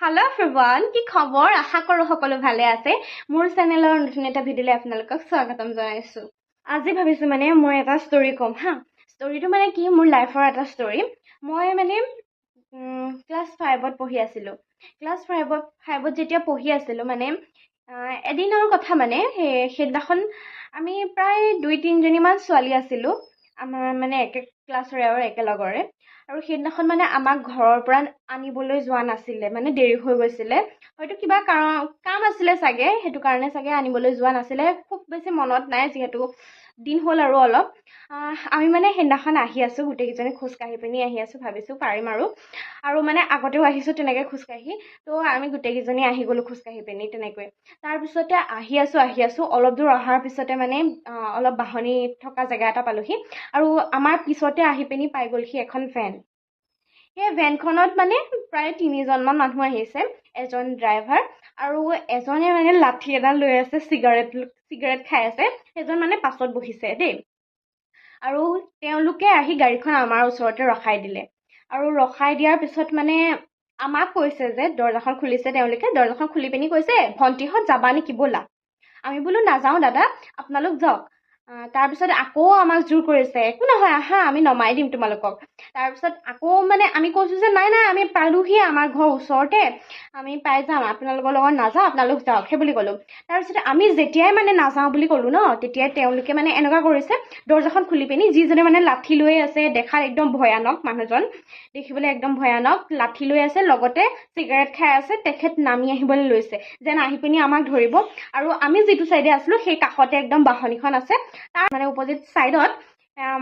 Hello everyone, কি খবৰ? আশা কৰো সকলো ভালে আছে। মোৰ চেনেলৰ নতুন এটা ভিডিঅ'লৈ আপোনালোকক স্বাগতম জনাইছো। আজি ভাবিছো মই এটা ষ্টৰী কম হা। ষ্টৰীটো কি মোৰ লাইফৰ এটা ষ্টৰী। মই ক্লাছ 5ত পঢ়ি আছিলো। ক্লাছ 5ত যেতিয়া পঢ়ি আছিলো এদিনৰ কথা সেইদিনাখন আমি প্ৰায় 2-3 জনীমান ছোৱালী আছিলো। আমাৰ একে ক্লাছৰে আৰু একেলগৰে। আৰু সেইদিনাখন আমাক ঘৰৰ পৰা আনিবলৈ যোৱা নাছিলে, দেৰি হৈ গৈছিলে। হয়তো কিবা কাম আছিলে চাগে, সেইটো কাৰণে চাগে আনিবলৈ যোৱা নাছিলে। খুব বেছি মনত নাই, যিহেতু দিন হ'ল আৰু অলপ। আমি সেইদিনাখন আহি আছো, গোটেইকেইজনী খোজকাঢ়ি পিনি আহি আছো, ভাবিছো পাৰিম আৰু আগতেও আহিছো তেনেকৈ খোজকাঢ়ি। তো আমি গোটেইকেইজনী আহি গ'লো খোজকাঢ়ি পিনি তেনেকৈ। তাৰপিছতে আহি আছো অলপ দূৰ অহাৰ পিছতে অলপ বাহনি থকা জেগা এটা পালোহি। আৰু আমাৰ পিছতে আহি পিনি পাই গ'লহি এখন ভেন। সেই ভেনখনত প্ৰায় 3জনমান মানুহ আহিছে, এজন ড্ৰাইভাৰ আৰু এজনে লাঠি এডাল লৈ আছে, চিগাৰেট খাই আছে। সেইজন পাছত বহিছে দেই। আৰু তেওঁলোকে আহি গাড়ীখন আমাৰ ওচৰতে ৰখাই দিলে। আৰু ৰখাই দিয়াৰ পিছত আমাক কৈছে যে দৰজাখন খুলিছে, তেওঁলোকে দৰজাখন খুলি পিনি কৈছে, ভণ্টিহঁত যাবা নেকি ব'লা। আমি বোলো নাযাওঁ দাদা, আপোনালোক যাওক। তাৰপিছত আকৌ আমাক জোৰ কৰিছে, একো নহয় আহা, আমি নমাই দিম তোমালোকক। তাৰপিছত আকৌ আমি কৈছো যে নাই আমি পালোহি, আমাৰ ঘৰ ওচৰতে, আমি পাই যাম, আপোনালোকৰ লগত নাযাওঁ, আপোনালোক যাওক সেই বুলি ক'লো। তাৰপিছত আমি যেতিয়াই নাযাওঁ বুলি ক'লো ন, তেতিয়াই তেওঁলোকে এনেকুৱা কৰিছে, দৰজাখন খুলি পিনি যিজনে লাঠি লৈ আছে, দেখাত একদম ভয়ানক মানুহজন, দেখিবলৈ একদম ভয়ানক, লাঠি লৈ আছে, লগতে চিগাৰেট খাই আছে, তেখেত নামি আহিবলৈ লৈছে, যেন আহি পিনি আমাক ধৰিব। আৰু আমি যিটো চাইডে আছিলো সেই কাষতে একদম বাহনিখন আছে, তাৰ অপজিট চাইডত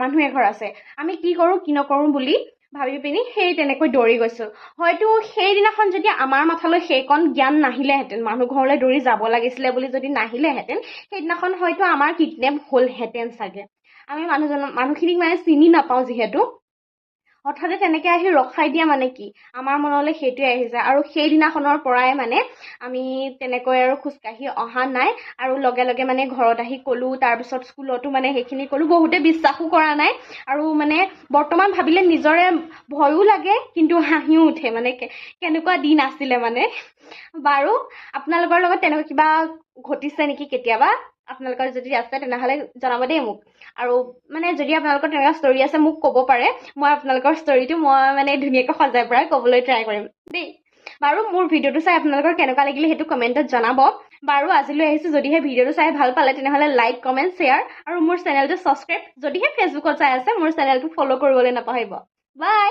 মানুহ এঘৰ আছে। আমি কি কৰো কি নকৰো বুলি ভাবি পিনি সেই তেনেকৈ দৌৰি গৈছো। হয়তো সেইদিনাখন যদি আমাৰ মাথালৈ সেইকণ জ্ঞান নাহিলেহেঁতেন, মানুহ ঘৰলৈ দৌৰি যাব লাগিছিলে বুলি যদি নাহিলেহেঁতেন, সেইদিনাখন হয়তো আমাৰ কিডনেপ হ'লহেঁতেন চাগে। আমি মানুহখিনিক চিনি নাপাওঁ যিহেতু, হঠাতে তেনেকৈ আহি ৰখাই দিয়া কি, আমাৰ মনলৈ সেইটোৱে আহিছে। আৰু সেইদিনাখনৰ পৰাই আমি তেনেকৈ আৰু খোজকাঢ়ি অহা নাই। আৰু লগে লগে ঘৰত আহি ক'লো, তাৰপিছত স্কুলতো সেইখিনি ক'লো। বহুতে বিশ্বাসো কৰা নাই। আৰু বৰ্তমান ভাবিলে নিজৰে ভয়ো লাগে, কিন্তু হাঁহিও উঠে, কেনেকুৱা দিন আছিলে বাৰু আপোনালোকৰ লগত তেনেকুৱা কিবা ঘটিছে নেকি কেতিয়াবা? আপোনালোকৰ যদি আছে তেনেহ'লে জনাব দেই মোক। আৰু যদি আপোনালোকৰ তেনেকুৱা ষ্টৰী আছে মোক ক'ব পাৰে, মই আপোনালোকৰ ষ্টৰীটো ধুনীয়াকৈ সজাই পৰাই ক'বলৈ ট্ৰাই কৰিম দেই। বাৰু মোৰ ভিডিঅ'টো চাই আপোনালোকৰ কেনেকুৱা লাগিলে সেইটো কমেণ্টত জনাব। বাৰু আজিলৈ আহিছোঁ। যদিহে ভিডিঅ'টো চাই ভাল পালে তেনেহ'লে লাইক, কমেণ্ট, শ্বেয়াৰ আৰু মোৰ চেনেলটো ছাবস্ক্ৰাইব, যদিহে ফেচবুকত চাই আছে মোৰ চেনেলটো ফ'ল' কৰিবলৈ নাপাহৰিব। বাই।